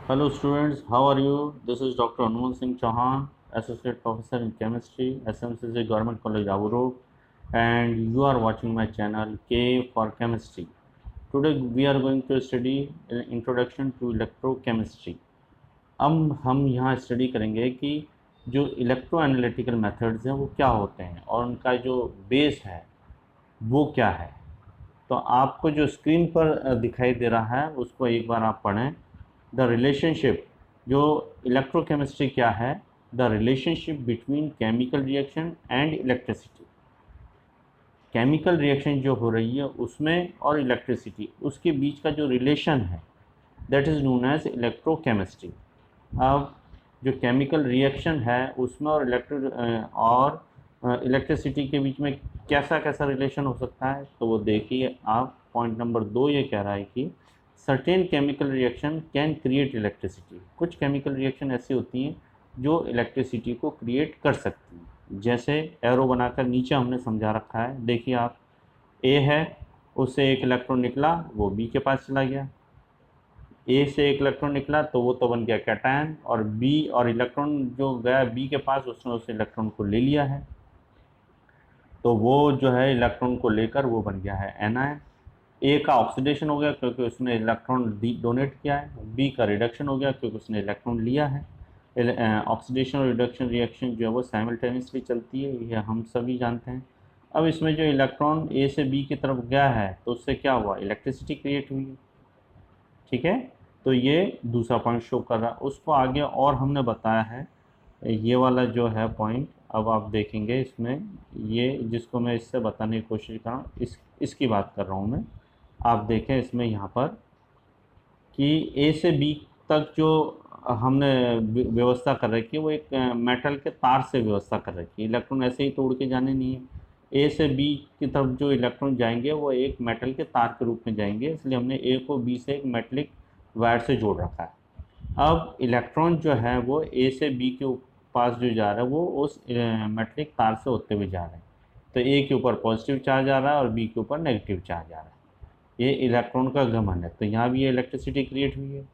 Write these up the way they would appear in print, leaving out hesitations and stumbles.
Hello students, how are you? This is Dr. Anuman Singh Chauhan, Associate Professor in Chemistry, SMCC Government College, Abu Road, and you are watching my channel K for Chemistry. Today we are going to study Introduction to Electrochemistry. अब हम यहाँ study करेंगे कि जो electro analytical methods हैं वो क्या होते हैं और उनका जो बेस है वो क्या है। तो आपको जो स्क्रीन पर दिखाई दे रहा है उसको एक बार आप पढ़ें। द रिलेशनशिप, जो इलेक्ट्रोकेमिस्ट्री क्या है, the relationship between chemical reaction and electricity. Chemical reaction जो हो रही है उसमें और इलेक्ट्रिसिटी उसके बीच का जो रिलेशन है that is known as electrochemistry. अब जो केमिकल रिएक्शन है उसमें और इलेक्ट्रिसिटी के बीच में कैसा कैसा रिलेशन हो सकता है, तो वो देखिए आप। पॉइंट नंबर 2 ये कह रहा है कि certain chemical reaction can create electricity. कुछ केमिकल रिएक्शन ऐसी होती हैं जो इलेक्ट्रिसिटी को क्रिएट कर सकती हैं। जैसे एरो बनाकर नीचे हमने समझा रखा है, देखिए आप। ए है, उससे एक इलेक्ट्रॉन निकला, वो बी के पास चला गया। ए से एक इलेक्ट्रॉन निकला तो वो तो बन गया कैटायन, और बी और इलेक्ट्रॉन जो गया बी के पास उसने उस इलेक्ट्रॉन को ले लिया है, तो वो जो है इलेक्ट्रॉन को लेकर वो बन गया है एनायन। ए का ऑक्सीडेशन हो गया क्योंकि उसने इलेक्ट्रॉन डोनेट किया है। बी का रिडक्शन हो गया क्योंकि उसने इलेक्ट्रॉन लिया है। ऑक्सीडेशन और रिडक्शन रिएक्शन जो है वो साइमल्टेनियसली चलती है, ये हम सभी जानते हैं। अब इसमें जो इलेक्ट्रॉन ए से बी की तरफ गया है तो उससे क्या हुआ, इलेक्ट्रिसिटी क्रिएट हुई है। ठीक है, तो ये दूसरा पॉइंट शो कर रहा है। उसको आगे और हमने बताया है, ये वाला जो है पॉइंट अब आप देखेंगे इसमें, ये जिसको मैं इससे बताने की कोशिश कर रहा हूँ इसकी बात कर रहा हूँ मैं। आप देखें इसमें यहाँ पर कि ए से बी तक जो हमने व्यवस्था कर रखी है वो एक मेटल के तार से व्यवस्था कर रखी है। इलेक्ट्रॉन ऐसे ही तोड़ के जाने नहीं है। ए से बी की तरफ जो इलेक्ट्रॉन जाएंगे वो एक मेटल के तार के रूप में जाएंगे, इसलिए हमने ए को बी से एक मेटलिक वायर से जोड़ रखा है। अब इलेक्ट्रॉन जो है वो ए से बी के पास जो जा रहा है वो उस मेटलिक तार से होते हुए जा रहे हैं। तो ए के ऊपर पॉजिटिव चार्ज आ रहा है और बी के ऊपर नेगेटिव चार्ज आ रहा है। ये इलेक्ट्रॉन का गमन है, तो यहाँ भी ये इलेक्ट्रिसिटी क्रिएट हुई है।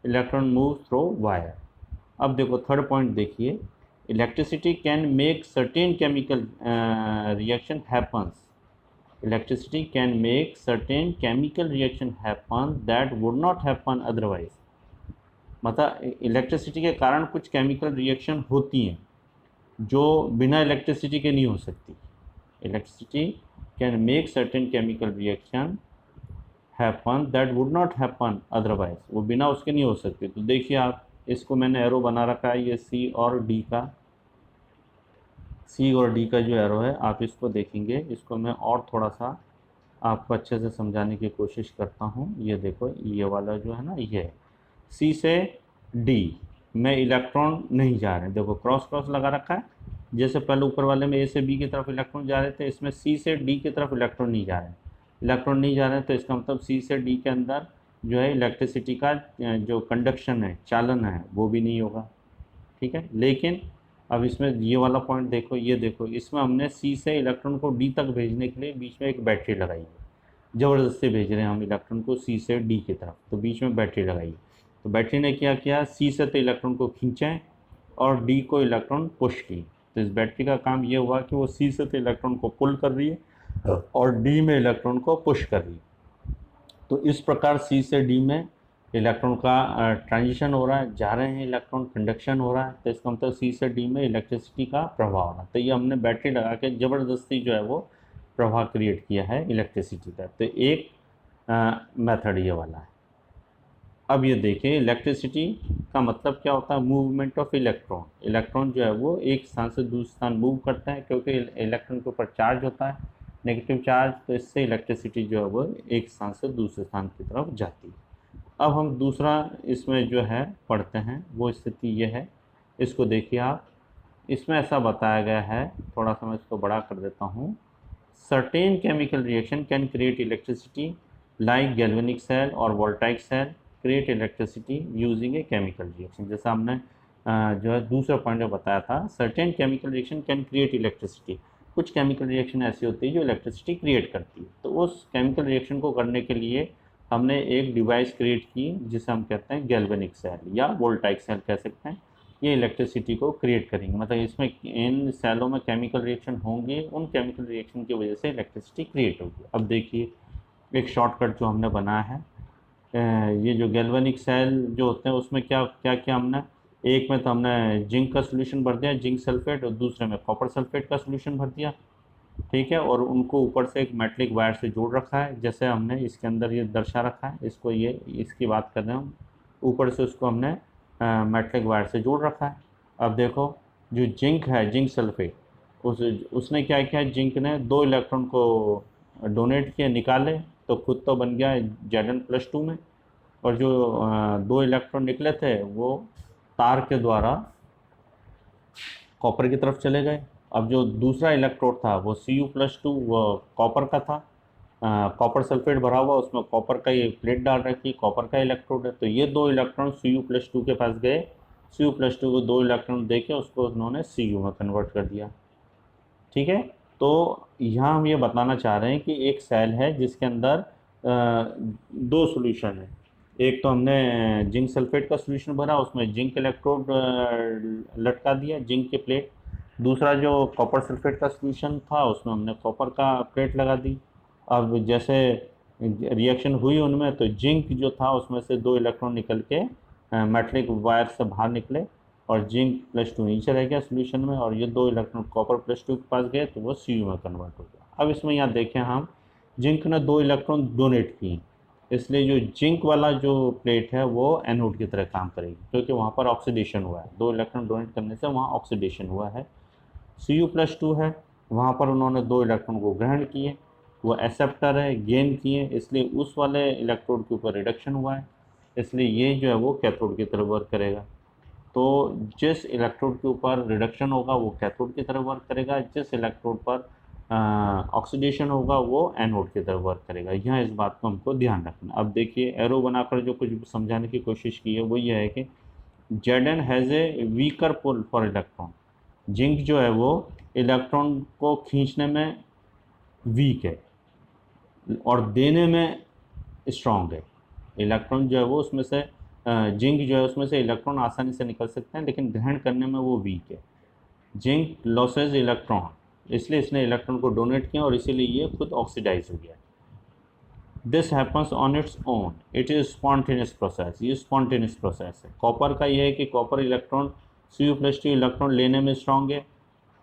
Electron move through wire. अब देखो थर्ड पॉइंट देखिए, electricity can make certain chemical reaction happens. Electricity can make certain chemical reaction happen that would not happen otherwise. मतलब इलेक्ट्रिसिटी के कारण कुछ केमिकल रिएक्शन होती हैं जो बिना इलेक्ट्रिसिटी के नहीं हो सकती। Electricity can make certain chemical reaction happen that would not happen otherwise, वो बिना उसके नहीं हो सकती। तो देखिए आप, इसको मैंने एरो बना रखा है, ये सी और डी का, सी और डी का जो एरो है आप इसको देखेंगे। इसको मैं और थोड़ा सा आपको अच्छे से समझाने की कोशिश करता हूँ। ये देखो, ये वाला जो है ना, ये सी से डी में इलेक्ट्रॉन नहीं जा रहे हैं। देखो क्रॉस क्रॉस लगा रखा है, जैसे पहले ऊपर वाले में ए से बी की तरफ इलेक्ट्रॉन जा रहे थे, इसमें सी से डी की तरफ इलेक्ट्रॉन नहीं जा रहे हैं। इलेक्ट्रॉन नहीं जा रहे हैं तो इसका मतलब सी से डी के अंदर जो है इलेक्ट्रिसिटी का जो कंडक्शन है, चालन है, वो भी नहीं होगा। ठीक है, लेकिन अब इसमें ये वाला पॉइंट देखो, ये देखो, इसमें हमने सी से इलेक्ट्रॉन को डी तक भेजने के लिए बीच में एक बैटरी लगाई है। ज़बरदस्ती भेज रहे हैं हम इलेक्ट्रॉन को सी से डी की तरफ, तो बीच में बैटरी लगाई। तो बैटरी ने क्या किया, सी से तो इलेक्ट्रॉन को खींचा और डी को इलेक्ट्रॉन पुश की। तो इस बैटरी का काम ये हुआ कि वो सी से तो इलेक्ट्रॉन को पुल कर रही है और डी में इलेक्ट्रॉन को पुश कर रही है। तो इस प्रकार सी से डी में इलेक्ट्रॉन का ट्रांजिशन हो रहा है, जा रहे हैं इलेक्ट्रॉन, कंडक्शन हो रहा है। तो इसका मतलब सी से डी में इलेक्ट्रिसिटी का प्रभाव हो रहा है। तो ये हमने बैटरी लगा के ज़बरदस्ती जो है वो प्रभाव क्रिएट किया है इलेक्ट्रिसिटी का। तो एक मेथड ये वाला है। अब ये देखिए, इलेक्ट्रिसिटी का मतलब क्या होता है, मूवमेंट ऑफ इलेक्ट्रॉन। इलेक्ट्रॉन जो है वो एक स्थान से दूसरे स्थान मूव करता है क्योंकि इलेक्ट्रॉन के ऊपर चार्ज होता है, नेगेटिव चार्ज, तो इससे इलेक्ट्रिसिटी जो है वो एक स्थान से दूसरे स्थान की तरफ जाती है। अब हम दूसरा इसमें जो है पढ़ते हैं, वो स्थिति ये है। इसको देखिए आप, इसमें ऐसा बताया गया है, थोड़ा सा मैं इसको बड़ा कर देता हूँ। Certain chemical reaction can create electricity like galvanic cell और voltaic cell create electricity using a chemical reaction. जैसा हमने जो है दूसरा पॉइंट में बताया था, certain chemical reaction can create electricity. कुछ केमिकल रिएक्शन ऐसी होती है जो इलेक्ट्रिसिटी क्रिएट करती है। तो उस केमिकल रिएक्शन को करने के लिए हमने एक डिवाइस क्रिएट की जिसे हम कहते हैं गैल्वेनिक सेल या वोल्टाइक सेल कह सकते हैं। ये इलेक्ट्रिसिटी को क्रिएट करेंगे, मतलब इसमें इन सेलों में केमिकल रिएक्शन होंगे, उन केमिकल रिएक्शन की वजह से इलेक्ट्रिसिटी क्रिएट होगी। अब देखिए एक शॉर्टकट जो हमने बनाया है, ये जो गैल्वेनिक सेल जो होते हैं उसमें क्या क्या किया हमने, एक में तो हमने जिंक का सोल्यूशन भर दिया, जिंक सल्फेट, और दूसरे में कॉपर सल्फेट का सोल्यूशन भर दिया, ठीक है। और उनको ऊपर से एक मेटलिक वायर से जोड़ रखा है, जैसे हमने इसके अंदर ये दर्शा रखा है, इसको ये इसकी बात कर रहे हैं हम, ऊपर से उसको हमने मेटलिक वायर से जोड़ रखा है। अब देखो जो जिंक है, जिंक सल्फेट, उसने क्या किया, जिंक ने 2 इलेक्ट्रॉन को डोनेट किए, निकाले, तो खुद तो बन गया Zn+2 में, और जो 2 इलेक्ट्रॉन निकले थे वो तार के द्वारा कॉपर की तरफ चले गए। अब जो दूसरा इलेक्ट्रोड था वो Cu+2 वो कॉपर का था, कॉपर सल्फेट भरा हुआ, उसमें कॉपर का ये प्लेट डाल रखी, कॉपर का इलेक्ट्रोड है, तो ये 2 इलेक्ट्रॉन Cu+2 के पास गए, Cu+2 को 2 इलेक्ट्रॉन देके उसको उन्होंने Cu में कन्वर्ट कर दिया, ठीक है। तो यहाँ हम ये बताना चाह रहे हैं कि एक सेल है जिसके अंदर 2 सॉल्यूशन है। एक तो हमने जिंक सल्फेट का सॉल्यूशन भरा, उसमें जिंक इलेक्ट्रोड लटका दिया, जिंक की प्लेट। दूसरा जो कॉपर सल्फेट का सॉल्यूशन था उसमें हमने कॉपर का प्लेट लगा दी। अब जैसे रिएक्शन हुई उनमें, तो जिंक जो था उसमें से 2 इलेक्ट्रॉन निकल के मेटलिक वायर से बाहर निकले, और जिंक+2 नीचे रह गया सोल्यूशन में, और ये 2 इलेक्ट्रॉन कॉपर+2 के पास गए तो वो Cu में कन्वर्ट हो गया। अब इसमें यहाँ देखें हम, जिंक ने 2 इलेक्ट्रॉन डोनेट किए, इसलिए जो जिंक वाला जो प्लेट है वो एनोड की तरह काम करेगी, क्योंकि वहाँ पर ऑक्सीडेशन हुआ है, 2 इलेक्ट्रॉन डोनेट करने से वहाँ ऑक्सीडेशन हुआ है। Cu+2 है, वहाँ पर उन्होंने 2 इलेक्ट्रॉन को ग्रहण किए, वो एक्सेप्टर है, गेन किए, इसलिए उस वाले इलेक्ट्रोड के ऊपर रिडक्शन हुआ है, इसलिए ये जो है वो कैथोड की तरफ वर्क करेगा। तो जिस इलेक्ट्रोड के ऊपर रिडक्शन होगा वो कैथोड की तरफ वर्क करेगा, जिस इलेक्ट्रोड पर ऑक्सीडेशन होगा वो एनोड की तरफ वर्क करेगा। यहाँ इस बात को हमको ध्यान रखना। अब देखिए एरो बनाकर जो कुछ समझाने की कोशिश की है वो ये है कि Zn has a weaker pull for electron. Zinc जो है वो इलेक्ट्रॉन को खींचने में वीक है और देने में स्ट्रॉन्ग है। इलेक्ट्रॉन जो है वो उसमें से जिंक जो है उसमें से इलेक्ट्रॉन आसानी से निकल सकते हैं, लेकिन ग्रहण करने में वो वीक है। जिंक लॉसेज इलेक्ट्रॉन, इसलिए इसने इलेक्ट्रॉन को डोनेट किया और इसीलिए ये खुद ऑक्सीडाइज हो गया। This happens on its own, it is spontaneous process, ये स्पॉन्टेनियस प्रोसेस है। कॉपर का ये है कि कॉपर इलेक्ट्रॉन Cu+2 इलेक्ट्रॉन लेने में स्ट्रॉन्ग है,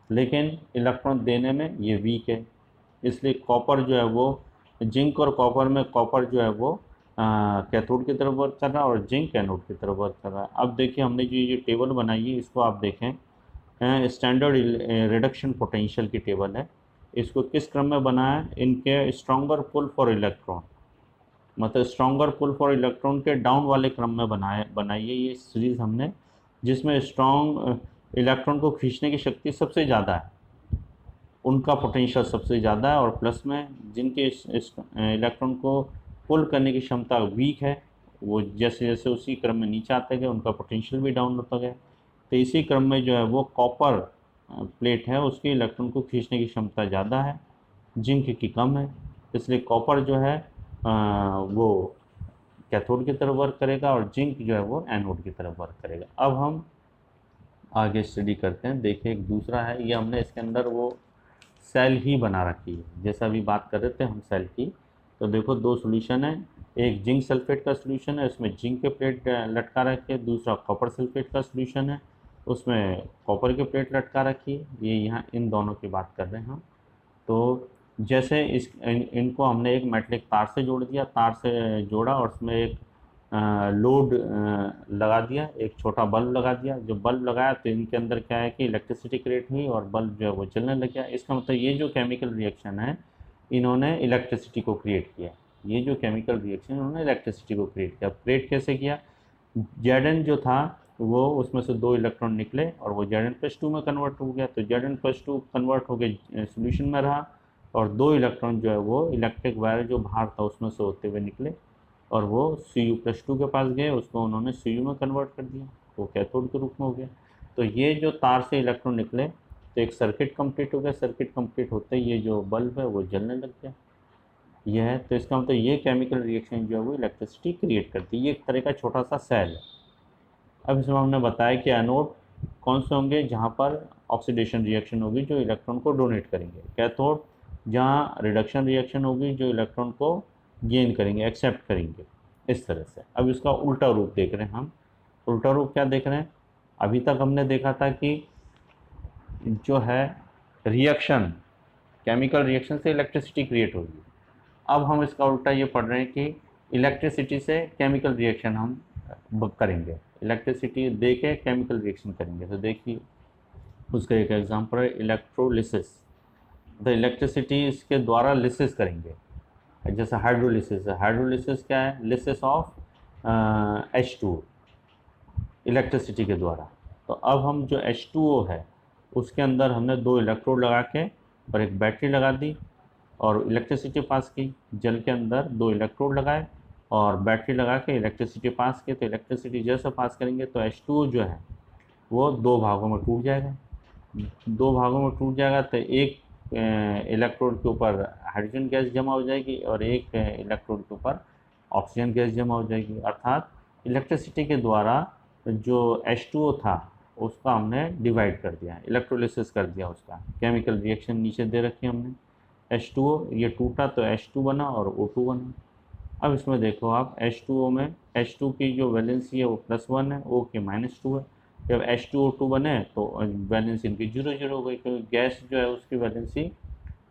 लेकिन इलेक्ट्रॉन देने में ये वीक है, इसलिए कॉपर जो है वो, जिंक और कॉपर में कॉपर जो है वो कैथोड की तरफ वर्क कर रहा है और जिंक एनोड की तरफ वर्क कर रहा है। अब देखिए हमने जो ये टेबल बनाई है इसको आप देखें, स्टैंडर्ड रिडक्शन पोटेंशियल की टेबल है। इसको किस क्रम में बनाया है, इनके स्ट्रॉन्गर पुल फॉर इलेक्ट्रॉन, मतलब स्ट्रॉन्गर पुल फॉर इलेक्ट्रॉन के डाउन वाले क्रम में बनाई है ये सीरीज़ हमने, जिसमें स्ट्रॉन्ग इलेक्ट्रॉन को खींचने की शक्ति सबसे ज़्यादा है, उनका पोटेंशियल सबसे ज़्यादा है, और प्लस में जिनके इलेक्ट्रॉन को पुल करने की क्षमता वीक है, वो जैसे जैसे उसी क्रम में नीचे आते गए उनका पोटेंशियल भी डाउन होता गया। तो इसी क्रम में जो है वो कॉपर प्लेट है उसके इलेक्ट्रॉन को खींचने की क्षमता ज़्यादा है, जिंक की कम है, इसलिए कॉपर जो है वो कैथोड की तरफ वर्क करेगा और जिंक जो है वो एनोड की तरफ वर्क करेगा। अब हम आगे स्टडी करते हैं। देखिए एक दूसरा है, ये हमने इसके अंदर वो सेल ही बना रखी है, जैसा अभी बात कर रहे थे हम सेल की। तो देखो 2 सॉल्यूशन है, एक जिंक सल्फेट का सॉल्यूशन है, उसमें जिंक के प्लेट लटका रखी है, दूसरा कॉपर सल्फेट का सॉल्यूशन है, उसमें कॉपर की प्लेट लटका रखी है। ये यहाँ इन दोनों की बात कर रहे हैं हम। तो जैसे इनको हमने एक मेटलिक तार से जोड़ दिया, तार से जोड़ा और उसमें एक लोड लगा दिया, एक छोटा बल्ब लगा दिया। जो बल्ब लगाया तो इनके अंदर क्या है कि इलेक्ट्रिसिटी क्रिएट हुई और बल्ब जो है वो जलने लग गया। इसका मतलब ये जो केमिकल रिएक्शन है इन्होंने इलेक्ट्रिसिटी को क्रिएट किया, ये जो केमिकल रिएक्शन इन्होंने इलेक्ट्रिसिटी को क्रिएट किया। क्रिएट कैसे किया, Zn जो था वो उसमें से 2 इलेक्ट्रॉन निकले और वो Zn+2 में कन्वर्ट हो गया, तो Zn+2 कन्वर्ट हो गए सोल्यूशन में रहा, और 2 इलेक्ट्रॉन जो है वो इलेक्ट्रिक वायर जो बाहर था उसमें से होते हुए निकले और वो Cu+2 के पास गए, उसको उन्होंने Cu में कन्वर्ट कर दिया, वो कैथोड के रूप में हो गया। तो ये जो तार से इलेक्ट्रॉन निकले तो एक सर्किट कंप्लीट हो गया, सर्किट कंप्लीट होते ही ये जो बल्ब है वो जलने लग गया। ये है, तो इसका मतलब ये केमिकल रिएक्शन जो है वो इलेक्ट्रिसिटी क्रिएट करती है। ये एक तरह का छोटा सा सेल है। अब इसमें हमने बताया कि एनोड कौन से होंगे, जहाँ पर ऑक्सीडेशन रिएक्शन होगी जो इलेक्ट्रॉन को डोनेट करेंगे। कैथोड जहाँ रिडक्शन रिएक्शन होगी जो इलेक्ट्रॉन को गेन करेंगे, एक्सेप्ट करेंगे, इस तरह से। अब इसका उल्टा रूप देख रहे हैं हम। उल्टा रूप क्या देख रहे हैं? अभी तक हमने देखा था कि जो है रिएक्शन, केमिकल रिएक्शन से इलेक्ट्रिसिटी क्रिएट होगी। अब हम इसका उल्टा ये पढ़ रहे हैं कि इलेक्ट्रिसिटी से केमिकल रिएक्शन हम करेंगे, इलेक्ट्रिसिटी दे के केमिकल रिएक्शन करेंगे। तो देखिए उसका एक एग्जांपल है इलेक्ट्रोलिसिस। द इलेक्ट्रिसिटी इसके द्वारा लिसिस करेंगे, जैसे हाइड्रोलिसिस है। हाइड्रोलिसिस क्या है? लिसिस ऑफ H2 इलेक्ट्रिसिटी के द्वारा। तो अब हम जो H2O है उसके अंदर हमने 2 इलेक्ट्रोड लगा के और एक बैटरी लगा दी और इलेक्ट्रिसिटी पास की। जल के अंदर 2 इलेक्ट्रोड लगाए और बैटरी लगा के इलेक्ट्रिसिटी पास की। तो इलेक्ट्रिसिटी जैसे पास करेंगे तो H2O जो है वो 2 भागों में टूट जाएगा। 2 भागों में टूट जाएगा तो एक इलेक्ट्रोड के ऊपर हाइड्रोजन गैस जमा हो जाएगी और एक इलेक्ट्रोड के ऊपर ऑक्सीजन गैस जमा हो जाएगी। अर्थात इलेक्ट्रिसिटी के द्वारा जो H2O था उसका हमने डिवाइड कर दिया, इलेक्ट्रोलिसिस कर दिया उसका। केमिकल रिएक्शन नीचे दे रखी हमने। H2O ये टूटा तो H2 बना और O2 बना। अब इसमें देखो आप H2O में H2 की जो वैलेंसी है वो +1 है, O की -2 है। जब H2O2 बने तो वैलेंसी इनकी 0 हो गई, क्योंकि गैस जो है उसकी वैलेंसी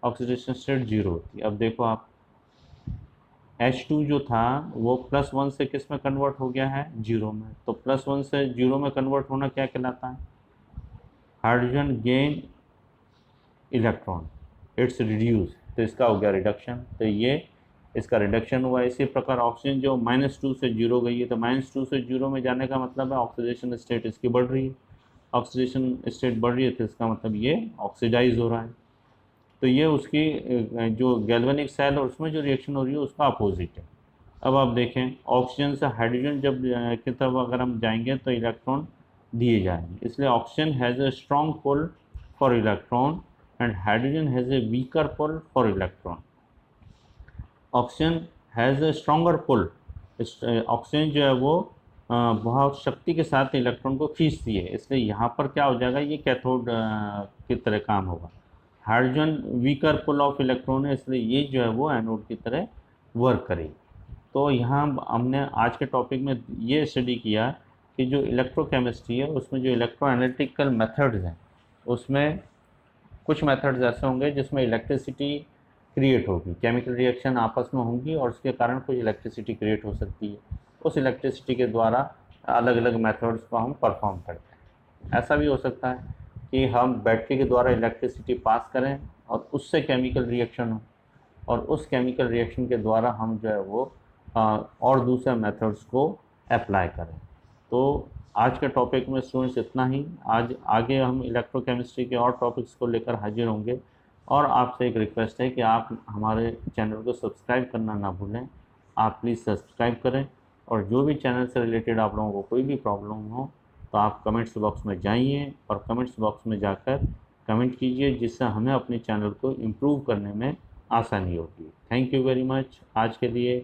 ऑक्सीडेशन स्टेट 0 होती है। अब देखो आप H2 जो था वो +1 से किस में कन्वर्ट हो गया है? 0 में। तो +1 से 0 में कन्वर्ट होना क्या कहलाता है? Hydrogen gain electron, it's reduce. तो इसका हो गया रिडक्शन। तो ये इसका रिडक्शन हुआ। इसी प्रकार ऑक्सीजन जो -2 से 0 गई है, तो -2 से 0 में जाने का मतलब है ऑक्सीडेशन स्टेट इसकी बढ़ रही है। ऑक्सीडेशन स्टेट बढ़ रही है तो इसका मतलब ये ऑक्सीडाइज हो रहा है। तो ये उसकी जो गैल्वेनिक सेल है उसमें जो रिएक्शन हो रही है उसका अपोजिट है। अब आप देखें ऑक्सीजन से हाइड्रोजन जब की तरफ अगर हम जाएंगे तो इलेक्ट्रॉन दिए जाएंगे। इसलिए oxygen has a strong pull for electron and hydrogen has a weaker pull for electron. Oxygen has a stronger pull. Oxygen जो है वो बहुत शक्ति के साथ इलेक्ट्रॉन को खींचती है, इसलिए यहाँ पर क्या हो जाएगा, ये कैथोड की तरह काम होगा। Hydrogen weaker pull of electron है, इसलिए ये जो है वो एनोड की तरह वर्क करेगी। तो यहाँ हमने आज के टॉपिक में ये स्टडी किया कि जो इलेक्ट्रोकेमिस्ट्री है उसमें जो इलेक्ट्रो एनालिटिकल मेथड्स हैं उसमें कुछ मेथड्स ऐसे होंगे जिसमें इलेक्ट्रिसिटी क्रिएट होगी, केमिकल रिएक्शन आपस में होंगी और उसके कारण कुछ इलेक्ट्रिसिटी क्रिएट हो सकती है। उस इलेक्ट्रिसिटी के द्वारा अलग अलग मेथड्स को हम परफॉर्म करते हैं। ऐसा भी हो सकता है कि हम बैटरी के द्वारा इलेक्ट्रिसिटी पास करें और उससे केमिकल रिएक्शन हो और उस केमिकल रिएक्शन के द्वारा हम जो है वो और दूसरे मेथड्स को अप्लाई करें। तो आज के टॉपिक में स्टूडेंट्स इतना ही। आज आगे हम इलेक्ट्रोकेमिस्ट्री के और टॉपिक्स को लेकर हाजिर होंगे और आपसे एक रिक्वेस्ट है कि आप हमारे चैनल को सब्सक्राइब करना ना भूलें। आप प्लीज़ सब्सक्राइब करें और जो भी चैनल से रिलेटेड आप लोगों को कोई भी प्रॉब्लम हो तो आप कमेंट्स बॉक्स में जाइए और कमेंट्स बॉक्स में जाकर कमेंट कीजिए, जिससे हमें अपने चैनल को इम्प्रूव करने में आसानी होगी। Thank you very much. आज के लिए